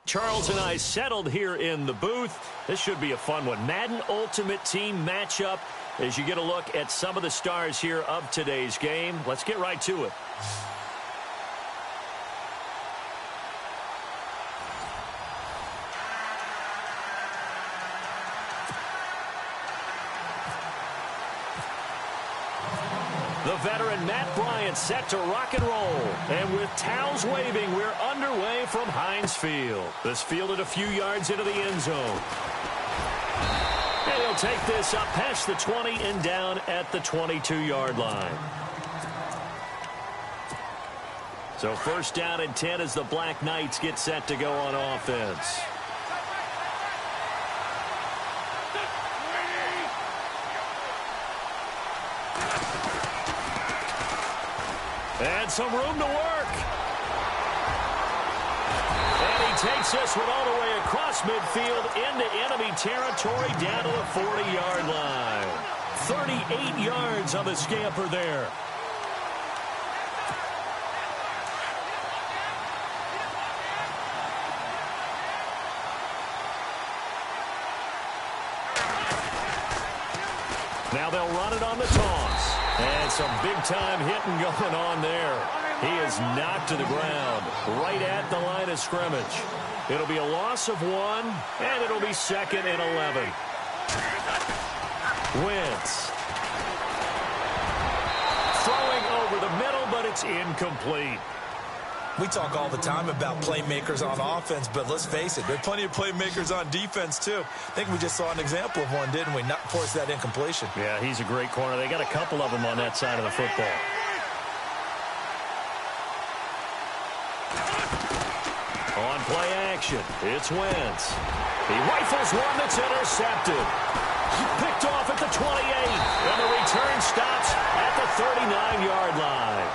Charles and I settled here in the booth. This should be a fun one. Madden Ultimate Team matchup as you get a look at some of the stars here of today's game. Let's get right to it. The veteran Matt Bryant set to rock and roll. And with towels waving, we're underway from Heinz Field. This fielded a few yards into the end zone. And he'll take this up past the 20 and down at the 22-yard line. So first down and 10 as the Black Knights get set to go on offense. And some room to work. And he takes this one all the way across midfield into enemy territory down to the 40-yard line. 38 yards on the scamper there. Now they'll run it on the toss. And some big-time hitting going on there. He is knocked to the ground right at the line of scrimmage. It'll be a loss of 1, and it'll be 2nd and 11. Wentz. Throwing over the middle, but it's incomplete. We talk all the time about playmakers on offense, but let's face it, there are plenty of playmakers on defense, too. I think we just saw an example of one, didn't we? Not force that incompletion. Yeah, he's a great corner. They got a couple of them on that side of the football. On play action, it's Wentz. He rifles one that's intercepted. Picked off at the 28, and the return stops at the 39-yard line.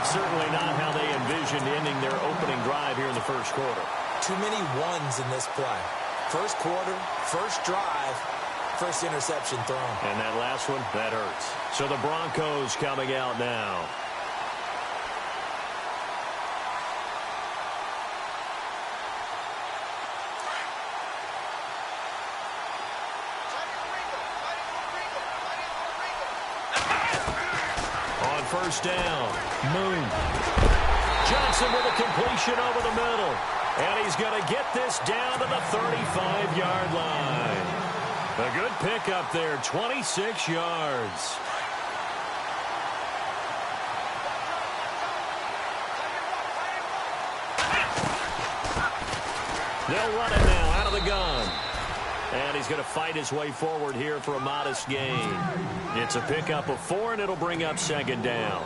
Certainly not how they envisioned ending their opening drive here in the first quarter. Too many ones in this play. First quarter, first drive, first interception thrown. And that last one, that hurts. So the Broncos coming out now. First down. Moon. Johnson with a completion over the middle. And he's going to get this down to the 35-yard line. A good pickup there, 26 yards. They'll run it now out of the gun. And he's going to fight his way forward here for a modest gain. It's a pickup of 4, and it'll bring up 2nd down.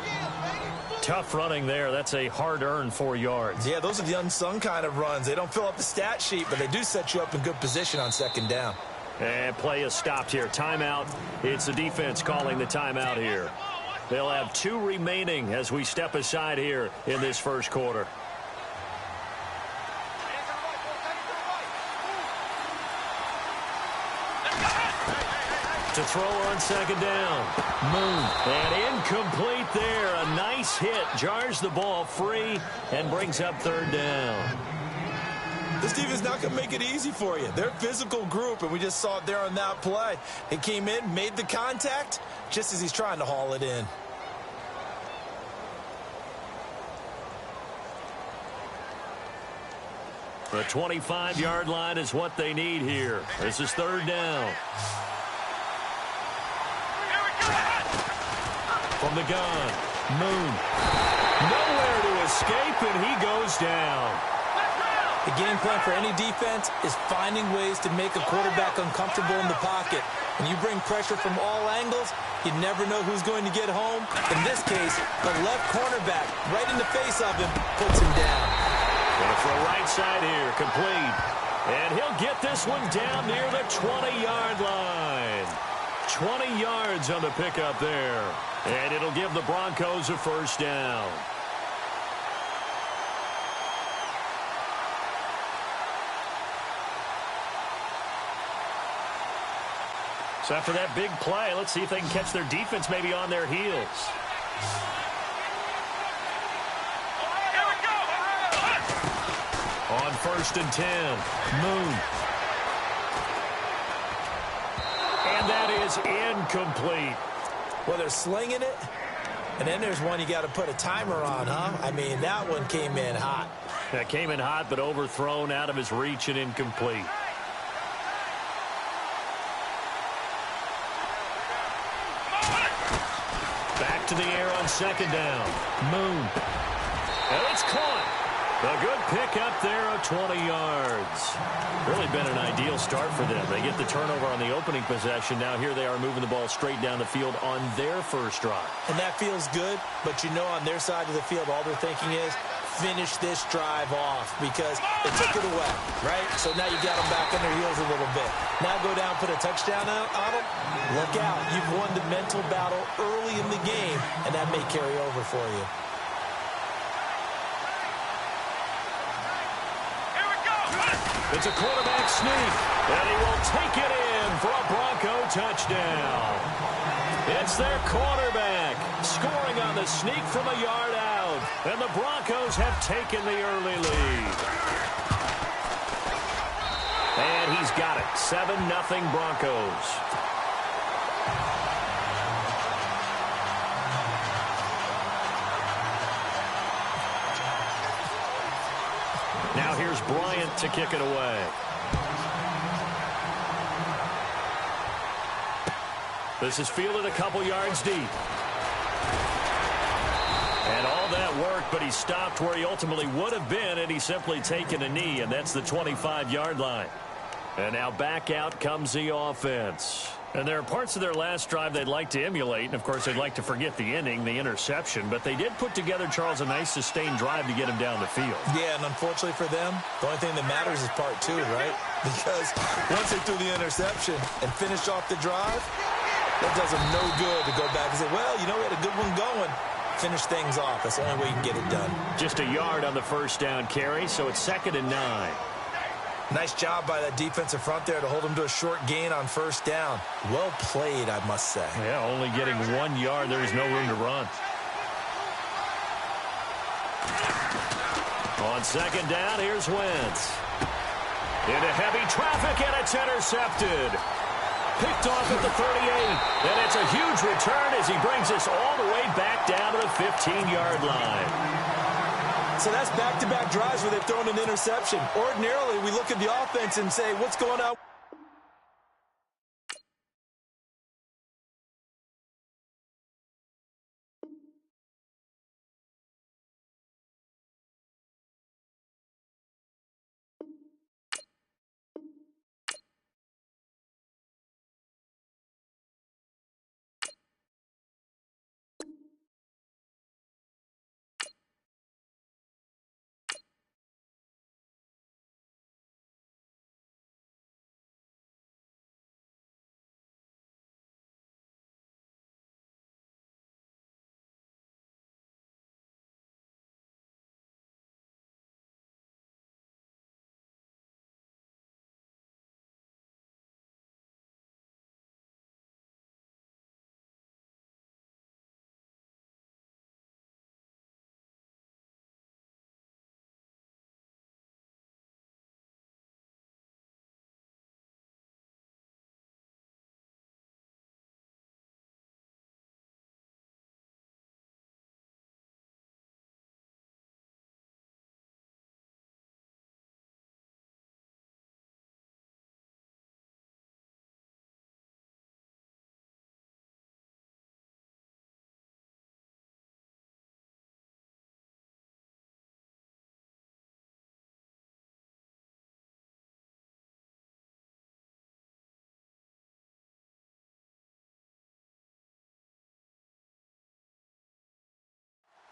Tough running there. That's a hard-earned 4 yards. Yeah, those are the unsung kind of runs. They don't fill up the stat sheet, but they do set you up in good position on 2nd down. And play is stopped here. Timeout. It's the defense calling the timeout here. They'll have 2 remaining as we step aside here in this first quarter. To throw on 2nd down. Moon. And incomplete there. A nice hit. Jars the ball free and brings up 3rd down. This team is not going to make it easy for you. They're a physical group, and we just saw it there on that play. He came in, made the contact, just as he's trying to haul it in. The 25-yard line is what they need here. This is 3rd down. From the gun, Moon. Nowhere to escape, and he goes down. The game plan for any defense is finding ways to make a quarterback uncomfortable in the pocket. When you bring pressure from all angles, you never know who's going to get home. In this case, the left cornerback, right in the face of him, puts him down. And for a right side here, complete. And he'll get this one down near the 20-yard line. 20 yards on the pickup there. And it'll give the Broncos a 1st down. So after that big play, let's see if they can catch their defense maybe on their heels. On 1st and 10, Moon. And that is incomplete. Well, they're slinging it, and then there's one you got to put a timer on, huh? I mean, that one came in hot. That came in hot, but overthrown, out of his reach, and incomplete. Back to the air on 2nd down. Moon. And it's caught. A good pick up there of 20 yards. Really been an ideal start for them. They get the turnover on the opening possession. Now here they are moving the ball straight down the field on their first drive. And that feels good, but you know on their side of the field, all they're thinking is finish this drive off because they took it away, right? So now you got them back on their heels a little bit. Now go down, put a touchdown on them. Look out. You've won the mental battle early in the game, and that may carry over for you. It's a quarterback sneak, and he will take it in for a Bronco touchdown. It's their quarterback scoring on the sneak from a yard out, and the Broncos have taken the early lead. And he's got it, 7-0 Broncos. Now here's Bryant to kick it away. This is fielded a couple yards deep. And all that worked, but he stopped where he ultimately would have been, and he's simply taken a knee, and that's the 25-yard line. And now back out comes the offense. And there are parts of their last drive they'd like to emulate. And, of course, they'd like to forget the inning, the interception. But they did put together, Charles, a nice sustained drive to get him down the field. Yeah, and unfortunately for them, the only thing that matters is part 2, right? Because once they threw the interception and finished off the drive, that does them no good to go back and say, well, you know, we had a good one going. Finish things off. That's the only way you can get it done. Just a yard on the first down carry, so it's 2nd and 9. Nice job by that defensive front there to hold him to a short gain on first down. Well played, I must say. Yeah, only getting 1 yard. There was no room to run. On 2nd down, here's Wentz. Into heavy traffic, and it's intercepted. Picked off at the 38. And it's a huge return as he brings us all the way back down to the 15-yard line. So that's back-to-back drives where they've thrown an interception. Ordinarily, we look at the offense and say, what's going on?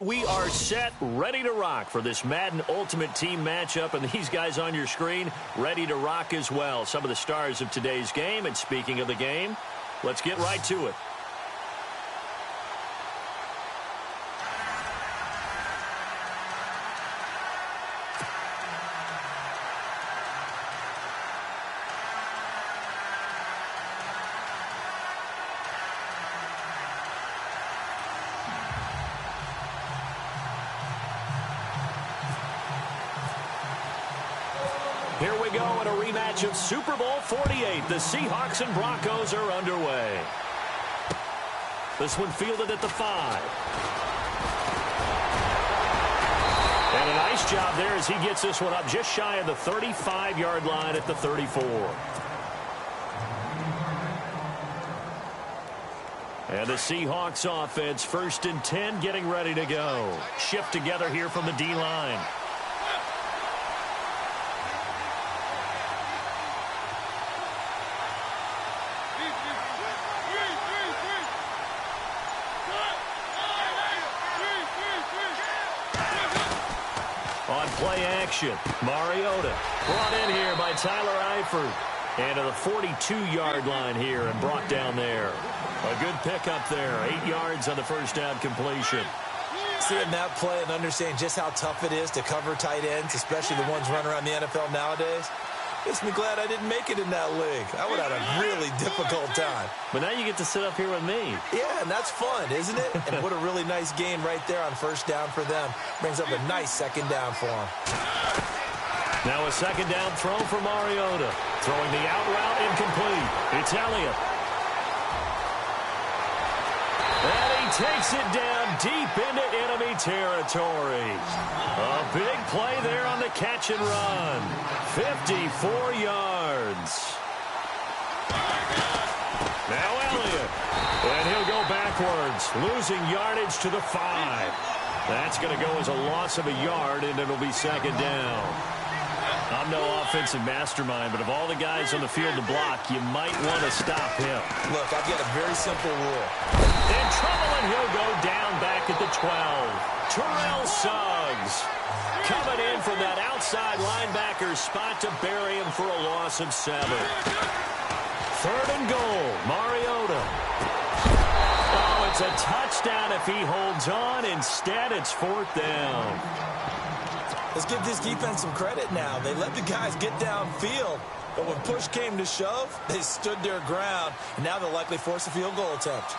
We are set, ready to rock for this Madden Ultimate Team matchup, and these guys on your screen ready to rock as well. Some of the stars of today's game, and speaking of the game, let's get right to it. Here we go in a rematch of Super Bowl 48. The Seahawks and Broncos are underway. This one fielded at the 5. And a nice job there as he gets this one up just shy of the 35-yard line at the 34. And the Seahawks offense, 1st and 10, getting ready to go. Shift together here from the D-line. On play action, Mariota brought in here by Tyler Eifert. And to the 42-yard line here and brought down there. A good pickup there. 8 yards on the first down completion. Seeing that play and understanding just how tough it is to cover tight ends, especially the ones running around the NFL nowadays, makes me glad I didn't make it in that league. I would have had a really difficult time. But now you get to sit up here with me. Yeah, and that's fun, isn't it? And what a really nice gain right there on first down for them. Brings up a nice second down for them. Now a second down throw for Mariota. Throwing the out route incomplete. It's Elliott. And he takes it down deep into enemy territory. A big play there on the catch and run. 54 yards. Now Elliott. And he'll go backwards, losing yardage to the 5. That's going to go as a loss of a yard, and it'll be second down. I'm no offensive mastermind, but of all the guys on the field to block, you might want to stop him. Look, I've got a very simple rule. In trouble, and he'll go down back at the 12. Terrell Suggs coming in from that outside linebacker spot to bury him for a loss of 7. 3rd and goal, Mariota. Oh, it's a touchdown if he holds on. Instead, it's 4th down. Let's give this defense some credit now. They let the guys get downfield. But when push came to shove, they stood their ground. And now they'll likely force a field goal attempt.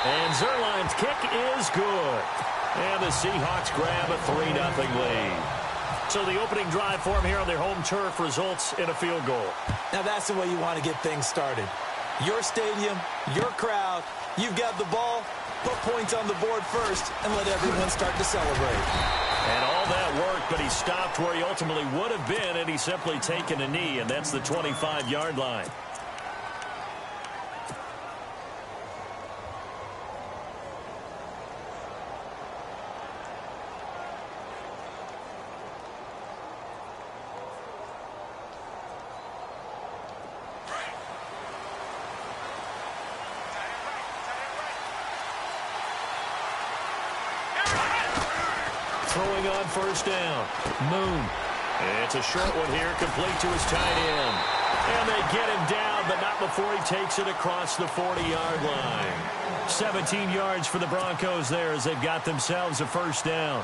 And Zerline's kick is good. And the Seahawks grab a 3-0 lead. So the opening drive for them here on their home turf results in a field goal. Now that's the way you want to get things started. Your stadium, your crowd, you've got the ball, put points on the board first, and let everyone start to celebrate. And all that work, but he stopped where he ultimately would have been, and he's simply taken a knee, and that's the 25-yard line. Throwing on first down. Moon. It's a short one here, complete to his tight end. And they get him down, but not before he takes it across the 40-yard line. 17 yards for the Broncos there as they've got themselves a first down.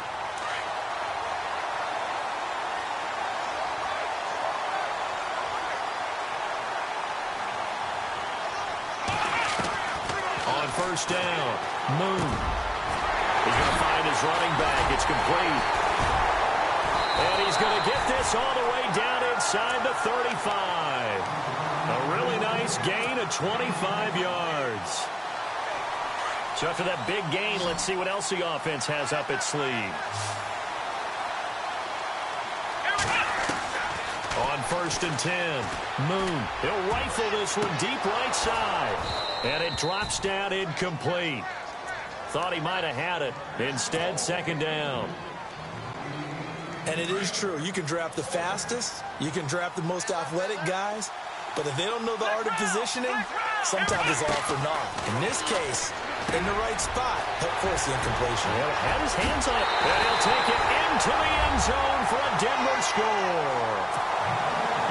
On first down, Moon. He's going to find his running back. It's complete. And he's going to get this all the way down inside the 35. A really nice gain of 25 yards. So after that big gain, let's see what else the offense has up its sleeve. On 1st and 10, Moon. He'll rifle this one deep right side. And it drops down incomplete. Thought he might have had it. Instead, second down. And it is true. You can draft the fastest. You can draft the most athletic guys. But if they don't know the art of positioning, sometimes it's all for naught. In this case, in the right spot, he'll force the incompletion. Well, had his hands on it. And he'll take it into the end zone for a Denver score.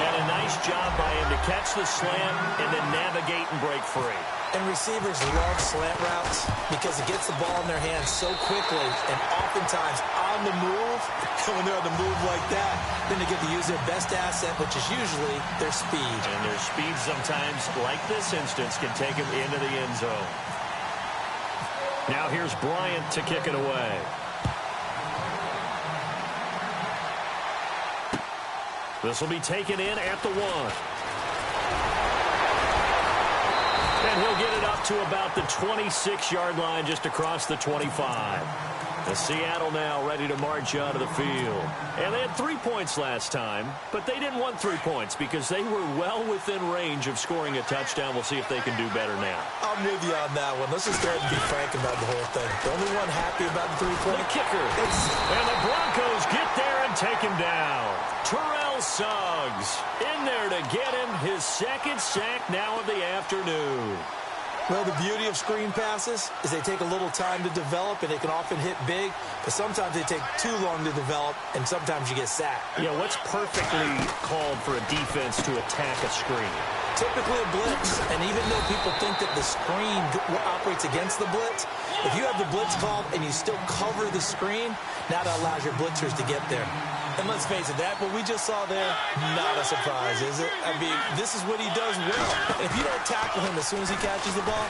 And a nice job by him to catch the slant and then navigate and break free. And receivers love slant routes because it gets the ball in their hands so quickly and oftentimes on the move. When they're on the move like that, then they get to use their best asset, which is usually their speed. And their speed sometimes, like this instance, can take them into the end zone. Now here's Bryant to kick it away. This will be taken in at the 1. And he'll get it up to about the 26-yard line, just across the 25. The Seattle now ready to march out of the field. And they had 3 points last time, but they didn't want 3 points because they were well within range of scoring a touchdown. We'll see if they can do better now. I'm with you on that one. Let's just go ahead and be frank about the whole thing. The only one happy about the 3-point. The kicker. And the Broncos get there and take him down. Terrell Suggs in there to get him his second sack now of the afternoon. Well, the beauty of screen passes is they take a little time to develop, and they can often hit big, but sometimes they take too long to develop, and sometimes you get sacked. Yeah, what's perfectly called for a defense to attack a screen? Typically a blitz, and even though people think that the screen operates against the blitz, if you have the blitz called and you still cover the screen, now that allows your blitzers to get there. And let's face it, that what we just saw there, not a surprise, is it? I mean, this is what he does well. And if you don't tackle him as soon as he catches the ball,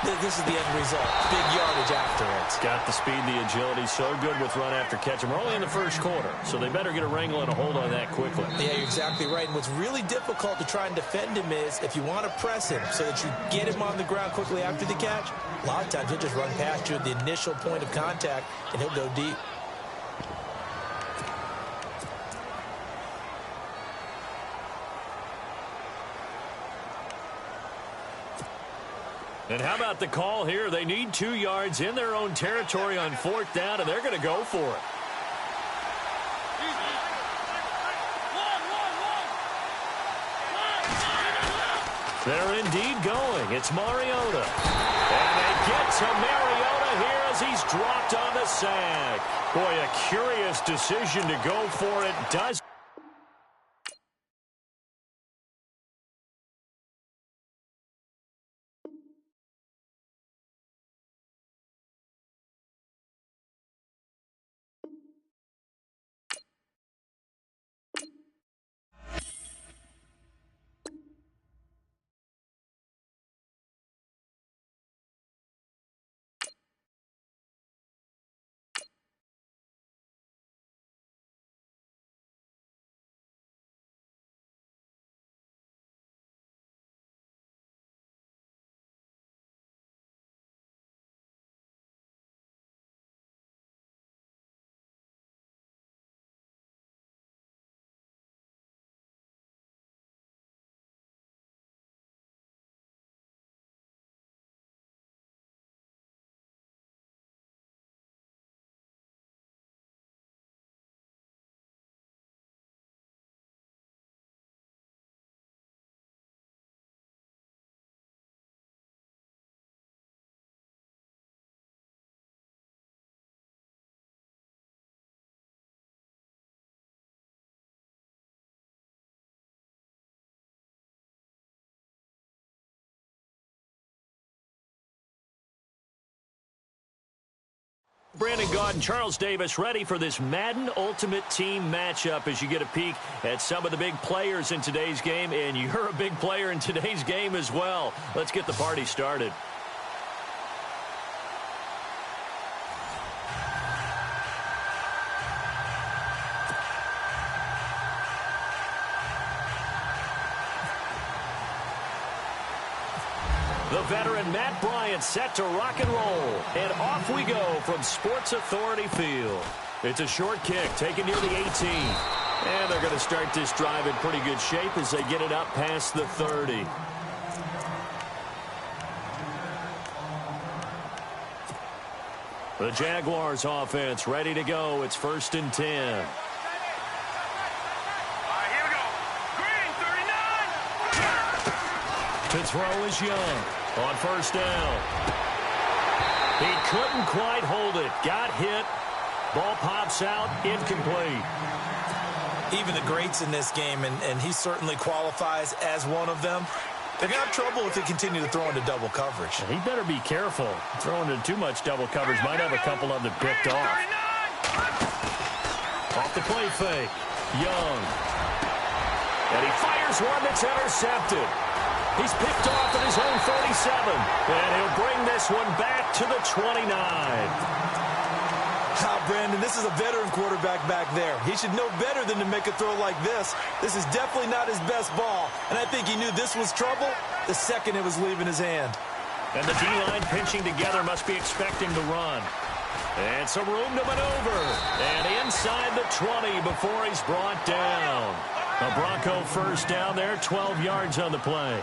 this is the end result. Big yardage after it. Got the speed, the agility, so good with run after catch. And we're only in the first quarter, so they better get a wrangle and a hold on that quickly. Yeah, you're exactly right. And what's really difficult to try and defend him is if you want to press him so that you get him on the ground quickly after the catch, a lot of times he'll just run past you at the initial point of contact, and he'll go deep. And how about the call here? They need 2 yards in their own territory on 4th down, and they're going to go for it. They're indeed going. It's Mariota. And they get to Mariota here as he's dropped on the sack. Boy, a curious decision to go for it. Does Brandon Gaudin, Charles Davis ready for this Madden Ultimate Team matchup as you get a peek at some of the big players in today's game, and you're a big player in today's game as well. Let's get the party started. The veteran Matt Bryant set to rock and roll. And off we go from Sports Authority Field. It's a short kick taken near the 18. And they're going to start this drive in pretty good shape as they get it up past the 30. The Jaguars offense ready to go. It's 1st and 10. To throw is Young on 1st down. He couldn't quite hold it. Got hit. Ball pops out. Incomplete. Even the greats in this game, and he certainly qualifies as one of them, They're going to have trouble if they continue to throw into double coverage. He better be careful. Throwing into too much double coverage might have a couple of them picked off. Off the play fake. Young. And he fires one that's intercepted. He's picked off at his own 37. And he'll bring this one back to the 29. Brandon, this is a veteran quarterback back there. He should know better than to make a throw like this. This is definitely not his best ball. And I think he knew this was trouble the second it was leaving his hand. And the D-line pinching together must be expecting the run. And some room to maneuver. And inside the 20 before he's brought down. A Bronco first down there, 12 yards on the play.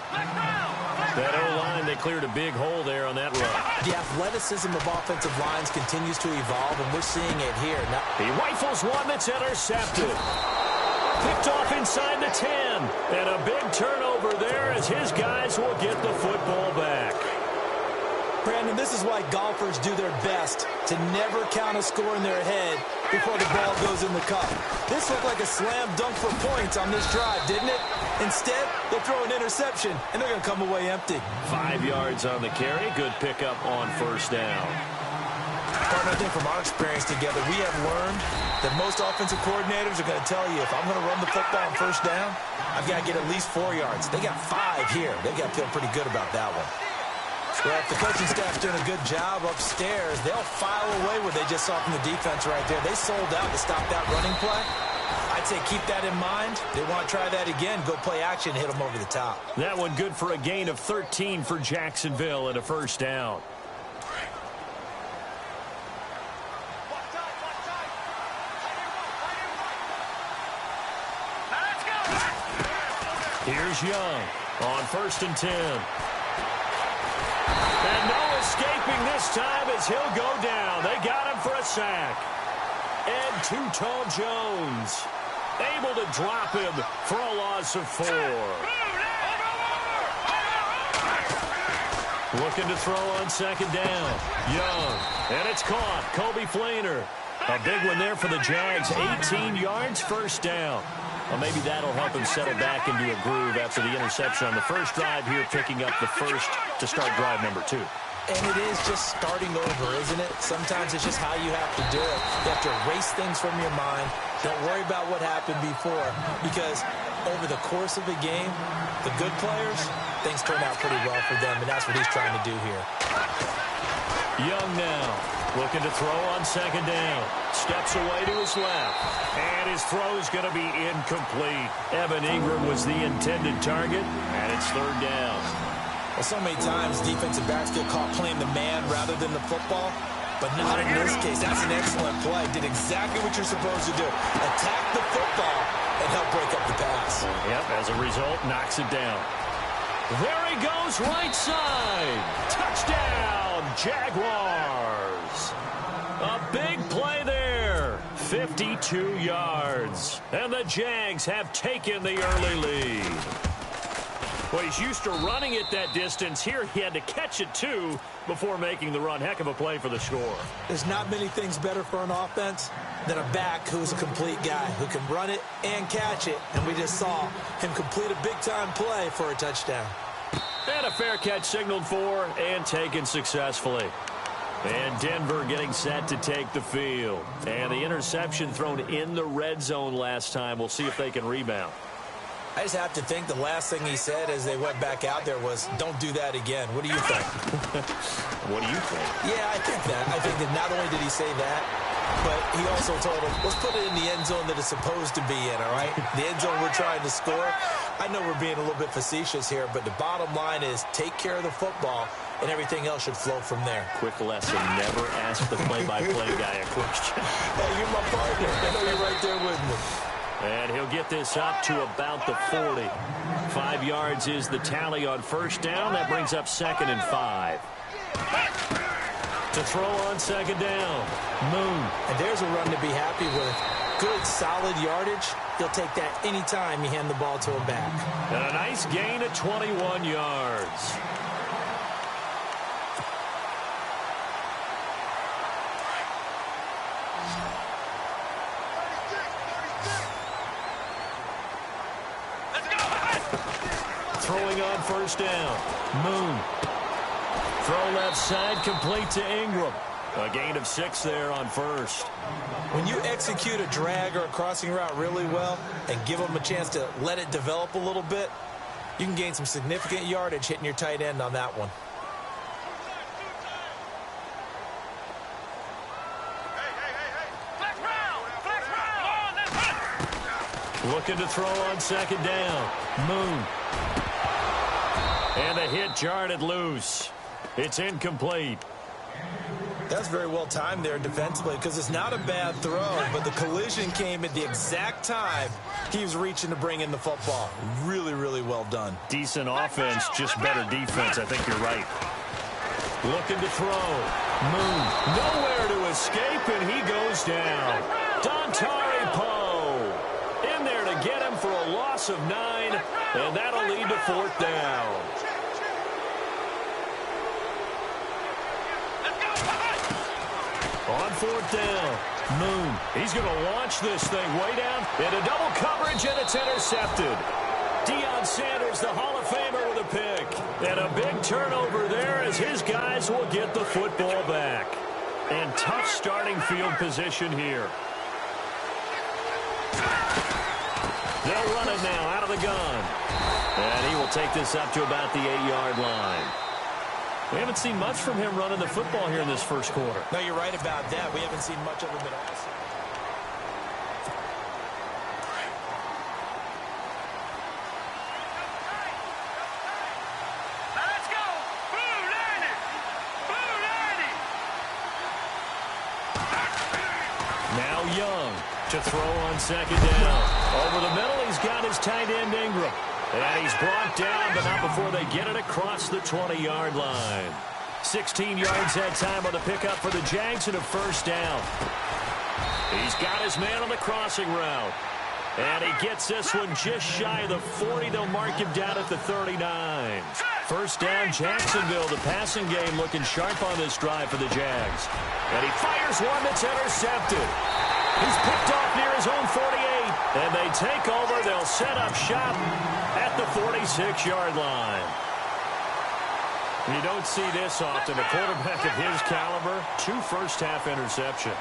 That O-line, they cleared a big hole there on that run. The athleticism of offensive lines continues to evolve, and we're seeing it here. Now, he rifles one that's intercepted. Picked off inside the 10. And a big turnover there as his guys will get the football back. Brandon, this is why golfers do their best to never count a score in their head before the ball goes in the cup. This looked like a slam dunk for points on this drive, didn't it? Instead, they'll throw an interception, and they're going to come away empty. 5 yards on the carry. Good pickup on first down. Partner, I think from our experience together, we have learned that most offensive coordinators are going to tell you, if I'm going to run the football on first down, I've got to get at least 4 yards. They got 5 here. They've got to feel pretty good about that one. Well, if the coaching staff's doing a good job upstairs, they'll file away what they just saw from the defense right there. They sold out to stop that running play. I'd say keep that in mind. They want to try that again. Go play action, hit them over the top. That one good for a gain of 13 for Jacksonville and a first down. Here's Young on 1st and 10. And no escaping this time as he'll go down. They got him for a sack. And Too Tall Jones able to drop him for a loss of 4. Looking to throw on 2nd down. Young. And it's caught. Kobe Flainer. A big one there for the Jags. 18 yards, first down. Well, maybe that'll help him settle back into a groove after the interception on the first drive here, picking up the first to start drive number 2. And it is just starting over, isn't it? Sometimes it's just how you have to do it. You have to erase things from your mind. Don't worry about what happened before, because over the course of a game, the good players, things turn out pretty well for them, and that's what he's trying to do here. Young now, looking to throw on 2nd down. Steps away to his left, and his throw is going to be incomplete. Evan Ingram was the intended target, and it's 3rd down. Well, so many times defensive backs get caught playing the man rather than the football, but not in this case. That's an excellent play. Did exactly what you're supposed to do. Attack the football and help break up the pass. Yep, as a result, knocks it down. There he goes, right side. Touchdown, Jaguars. A big play there. 52 yards. And the Jags have taken the early lead. Well, he's used to running it that distance. Here he had to catch it, too, before making the run. Heck of a play for the score. There's not many things better for an offense than a back who's a complete guy, who can run it and catch it. And we just saw him complete a big-time play for a touchdown. And a fair catch signaled for and taken successfully. And Denver getting set to take the field. And the interception thrown in the red zone last time. We'll see if they can rebound. I just have to think the last thing he said as they went back out there was, don't do that again. What do you think? What do you think? Yeah, I think that. I think that not only did he say that, but he also told him, let's put it in the end zone that it's supposed to be in, all right? The end zone we're trying to score. I know we're being a little bit facetious here, but the bottom line is take care of the football, and everything else should flow from there. Quick lesson, never ask the play-by-play guy a question. Hey, you're my partner. I know you're right there with me. And he'll get this up to about the 40. 5 yards is the tally on first down. That brings up 2nd and 5. To throw on 2nd down. Moon. And there's a run to be happy with. Good, solid yardage. He'll take that anytime you hand the ball to him back. And a nice gain of 21 yards. throwing on first down. Moon. Throw left side, complete to Ingram. A gain of 6 there on first. When you execute a drag or a crossing route really well and give them a chance to let it develop a little bit, you can gain some significant yardage hitting your tight end on that one. Looking to throw on second down. Moon. And a hit jarred loose. It's incomplete. That's very well timed there defensively because it's not a bad throw, but the collision came at the exact time he was reaching to bring in the football. Really, really well done. Decent offense, just better defense. I think you're right. Looking to throw. Moon. Nowhere to escape, and he goes down. Dontari Poe in there to get him for a loss of 9, and that'll lead to 4th down. On 4th down, Moon. He's going to launch this thing way down into double coverage, and it's intercepted. Deion Sanders, the Hall of Famer, with a pick. And a big turnover there as his guys will get the football back. And tough starting field position here. They'll run it now out of the gun. And he will take this up to about the 8-yard line. We haven't seen much from him running the football here in this first quarter. No, you're right about that. We haven't seen much of him at all. Let's go! Blue Lightning! Blue Lightning! Now Young to throw on second down. Over the middle, he's got his tight end Ingram. And he's brought down, but not before they get it across the 20-yard line. 16 yards that time on the pickup for the Jags and a first down. He's got his man on the crossing route. And he gets this one just shy of the 40. They'll mark him down at the 39. First down, Jacksonville. The passing game looking sharp on this drive for the Jags. And he fires one that's intercepted. He's picked off near his own 48. And they take over. They'll set up shop at the 46-yard line. You don't see this often. A quarterback of his caliber, 2 first-half interceptions.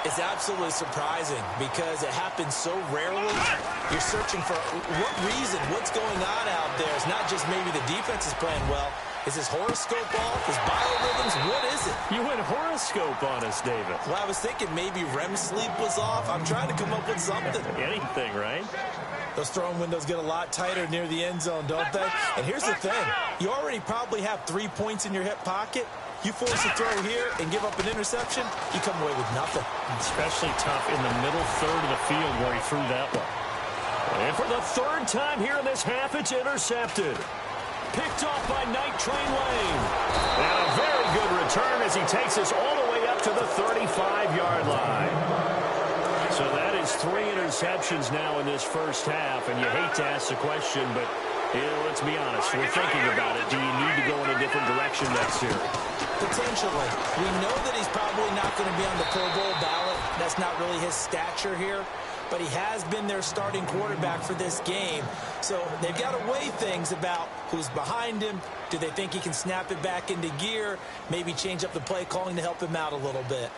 It's absolutely surprising because it happens so rarely. You're searching for what reason, what's going on out there. It's not just maybe the defense is playing well. Is his horoscope off? His biorhythms? What is it? You went horoscope on us, David. Well, I was thinking maybe REM sleep was off. I'm trying to come up with something. Anything, right? Those throwing windows get a lot tighter near the end zone, don't they? And here's the thing. You already probably have 3 points in your hip pocket. You force a throw here and give up an interception, you come away with nothing. Especially tough in the middle third of the field where he threw that one. And for the 3rd time here in this half, it's intercepted. Picked off by Night Train Lane. And a very good return as he takes us all the way up to the 35-yard line. So that is 3 interceptions now in this first half. And you hate to ask the question, but let's be honest. We're thinking about it. Do you need to go in a different direction next year? Potentially. We know that he's probably not going to be on the Pro Bowl ballot. That's not really his stature here. But he has been their starting quarterback for this game. So they've got to weigh things about who's behind him. Do they think he can snap it back into gear? Maybe change up the play calling to help him out a little bit.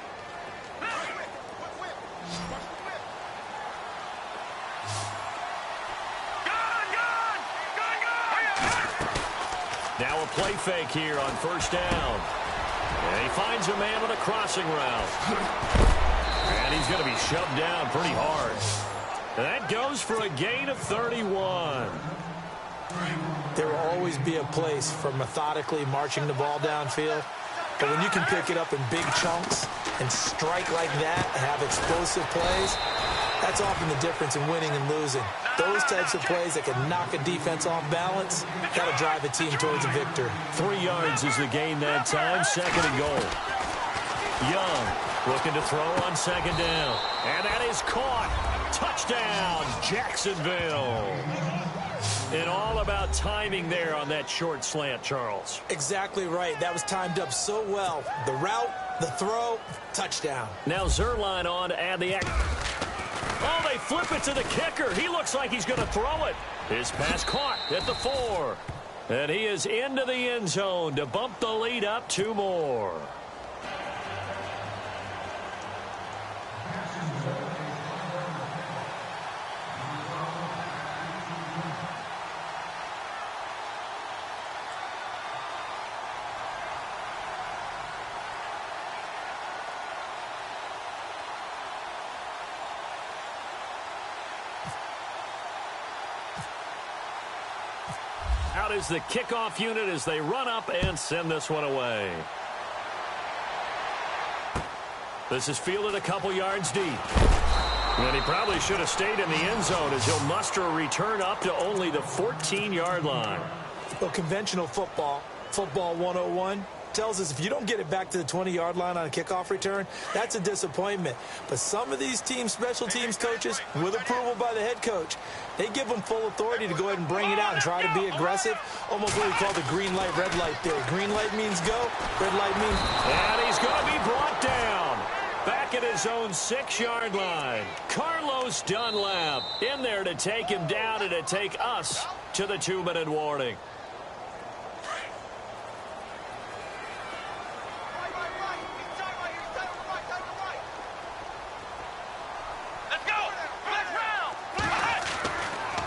Now a play fake here on first down. And he finds a man on a crossing route. And he's going to be shoved down pretty hard. That goes for a gain of 31. There will always be a place for methodically marching the ball downfield. But when you can pick it up in big chunks and strike like that and have explosive plays, that's often the difference in winning and losing. Those types of plays that can knock a defense off balance, got to drive a team towards a victory. 3 yards is the gain that time, 2nd and goal. Young looking to throw on second down. And that is caught. Touchdown, Jacksonville. And all about timing there on that short slant, Charles. Exactly right. That was timed up so well. The route, the throw, touchdown. Now Zerline on to add the act. Oh, they flip it to the kicker. He looks like he's going to throw it. His pass caught at the 4. And he is into the end zone to bump the lead up 2 more. Out is the kickoff unit as they run up and send this one away. This is fielded a couple yards deep. And he probably should have stayed in the end zone as he'll muster a return up to only the 14-yard line. Well, conventional football 101, tells us if you don't get it back to the 20-yard line on a kickoff return, that's a disappointment. But some of these teams, special teams coaches, with approval by the head coach, they give them full authority to go ahead and bring it out and try to be aggressive. Almost what we call the green light, red light theory. Green light means go, red light means... And he's going to be brought down. Back at his own 6-yard line. Carlos Dunlap in there to take him down and to take us to the 2-minute warning.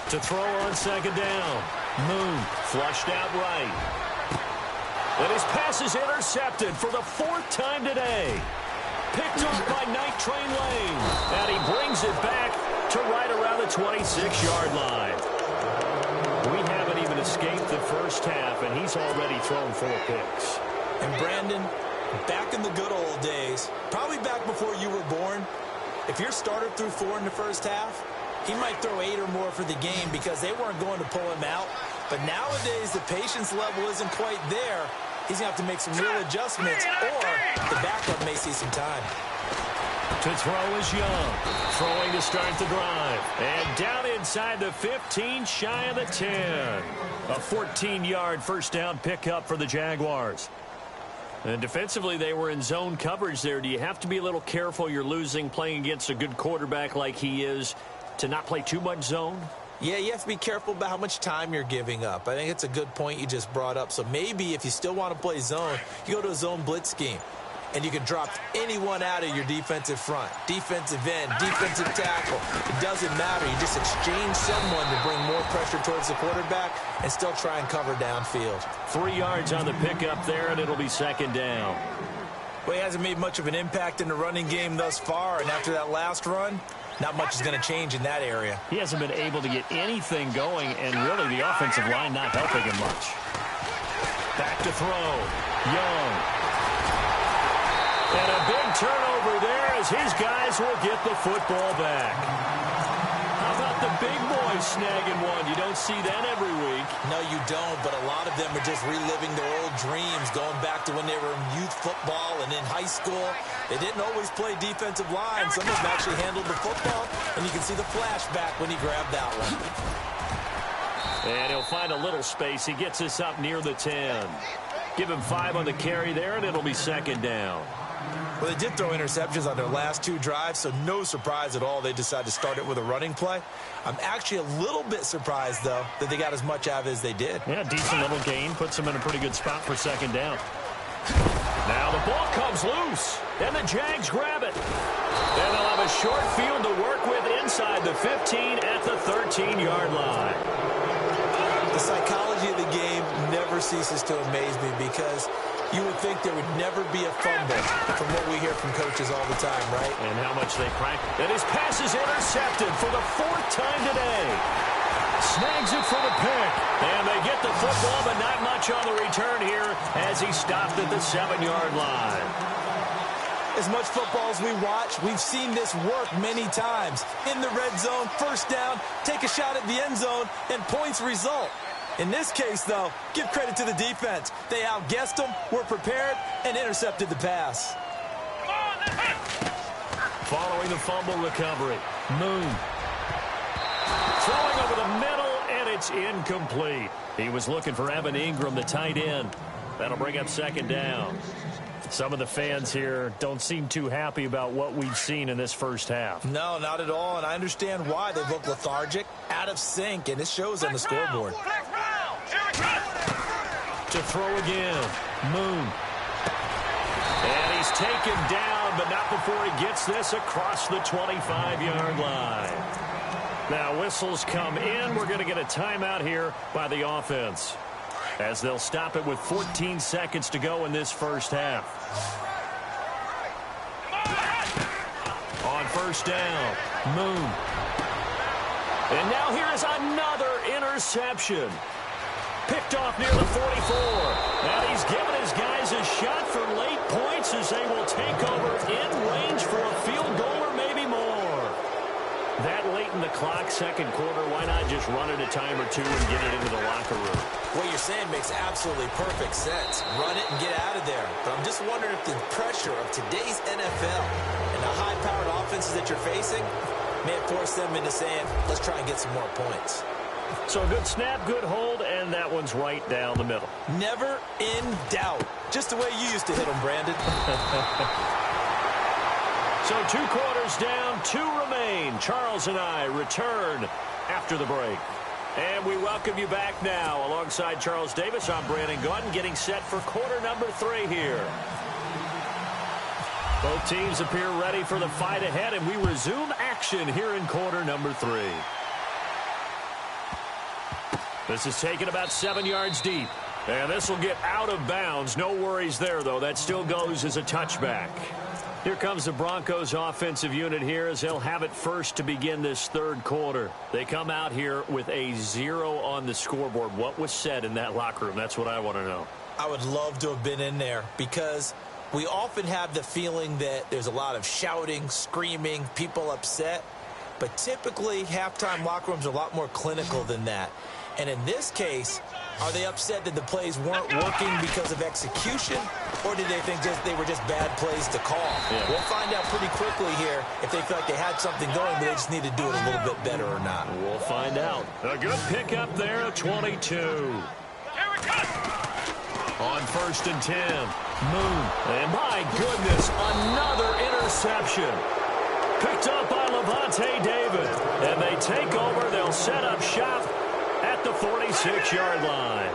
To throw on second down. Moon flushed out right. And his pass is intercepted for the 4th time today. Picked off by Night Train Lane. And he brings it back to right around the 26-yard line. We haven't even escaped the first half, and he's already thrown 4 picks. And Brandon, back in the good old days, probably back before you were born, if your starter threw 4 in the first half, he might throw 8 or more for the game because they weren't going to pull him out. But nowadays, the patience level isn't quite there. He's going to have to make some real adjustments, or the backup may see some time. To throw is Young. Throwing to start the drive. And down inside the 15, shy of the 10. A 14-yard first down pickup for the Jaguars. And defensively, they were in zone coverage there. Do you have to be a little careful you're losing playing against a good quarterback like he is to not play too much zone? Yeah, you have to be careful about how much time you're giving up. I think it's a good point you just brought up. So maybe if you still want to play zone, you go to a zone blitz scheme. And you can drop anyone out of your defensive front. Defensive end, defensive tackle. It doesn't matter. You just exchange someone to bring more pressure towards the quarterback and still try and cover downfield. 3 yards on the pickup there, and it'll be second down. Well, he hasn't made much of an impact in the running game thus far. And after that last run, not much is going to change in that area. He hasn't been able to get anything going, and really the offensive line not helping him much. Back to throw. Young. And a big turnover there as his guys will get the football back. How about the big boys snagging one? You don't see that every week. No, you don't, but a lot of them are just reliving their old dreams, going back to when they were in youth football and in high school. They didn't always play defensive line. Some of them actually handled the football, and you can see the flashback when he grabbed that one. And he'll find a little space. He gets us up near the 10. Give him 5 on the carry there, and it'll be second down. Well, they did throw interceptions on their last 2 drives, so no surprise at all they decided to start it with a running play. I'm actually a little bit surprised, though, that they got as much out of it as they did. Yeah, decent little gain. Puts them in a pretty good spot for second down. Now the ball comes loose, and the Jags grab it. And they'll have a short field to work with inside the 15 at the 13-yard line. The psychology of the game never ceases to amaze me because you would think there would never be a fumble from what we hear from coaches all the time, right? And how much they practice. And his pass is intercepted for the 4th time today. Snags it for the pick. And they get the football, but not much on the return here as he stopped at the 7-yard line. As much football as we watch, we've seen this work many times. In the red zone, first down, take a shot at the end zone, and points result. In this case, though, give credit to the defense. They outguessed them, were prepared, and intercepted the pass. Following the fumble recovery, Moon. Throwing over the middle, and it's incomplete. He was looking for Evan Ingram, the tight end. That'll bring up second down. Some of the fans here don't seem too happy about what we've seen in this first half. No, not at all, and I understand why. They look lethargic, out of sync, and it shows on the scoreboard. To throw again. Moon. And he's taken down, but not before he gets this across the 25-yard line. Now whistles come in. We're going to get a timeout here by the offense, as they'll stop it with 14 seconds to go in this first half. On first down, Moon. And now here is another interception. Picked off near the 44. Now he's giving his guys a shot for late points as they will take over in range for a field goal or maybe more. That late in the clock, second quarter, why not just run it a time or two and get it into the locker room? What you're saying makes absolutely perfect sense. Run it and get out of there. But I'm just wondering if the pressure of today's NFL and the high-powered offenses that you're facing may have forced them into saying, let's try and get some more points. So good snap, good hold, and that one's right down the middle. Never in doubt. Just the way you used to hit them, Brandon. So 2 quarters down, 2 remain. Charles and I return after the break. And we welcome you back now. Alongside Charles Davis, I'm Brandon Gaudin, getting set for quarter number 3 here. Both teams appear ready for the fight ahead, and we resume action here in quarter number 3. This is taken about 7 yards deep. And this will get out of bounds. No worries there, though. That still goes as a touchback. Here comes the Broncos offensive unit here as they'll have it first to begin this third quarter. They come out here with a 0 on the scoreboard. What was said in that locker room? That's what I want to know. I would love to have been in there because we often have the feeling that there's a lot of shouting, screaming, people upset. But typically, halftime locker rooms are a lot more clinical than that. And in this case, are they upset that the plays weren't working because of execution, or did they think they were just bad plays to call? Yeah. We'll find out pretty quickly here if they feel like they had something going, but they just need to do it a little bit better or not. We'll find out. A good pickup there at 22. On first and 10, Moon. And my goodness, another interception. Picked up by Levante David. And they take over. They'll set up shop at the 46-yard line.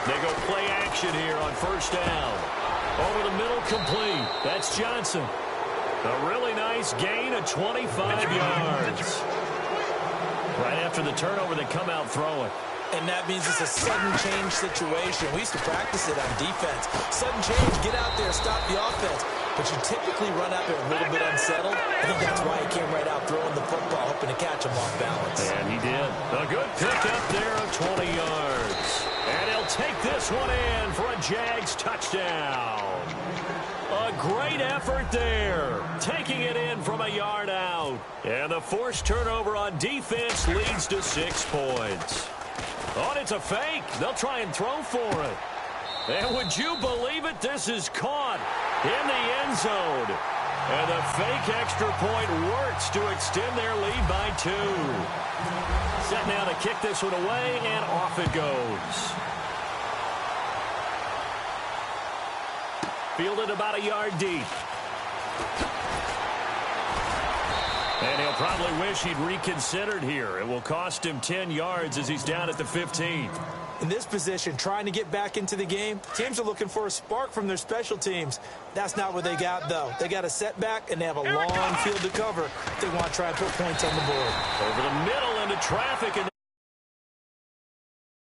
They go play action here on first down. Over the middle, complete. That's Johnson. A really nice gain of 25 yards. Right after the turnover, they come out throwing. And that means it's a sudden change situation. We used to practice it on defense. Sudden change, get out there, stop the offense. But you typically run out there a little bit unsettled. I think that's why he came right out throwing the football, hoping to catch him off balance. And he did. A good pickup there of 20 yards. And he'll take this one in for a Jags touchdown. A great effort there. Taking it in from a yard out. And the forced turnover on defense leads to 6 points. Oh, and it's a fake. They'll try and throw for it. And would you believe it? This is caught in the end zone. And the fake extra point works to extend their lead by 2. Set now to kick this one away, and off it goes. Fielded about a yard deep. And he'll probably wish he'd reconsidered here. It will cost him 10 yards as he's down at the 15. In this position, trying to get back into the game, teams are looking for a spark from their special teams. That's not what they got, though. They got a setback, and they have a long field to cover if they want to try and put points on the board. Over the middle into traffic. And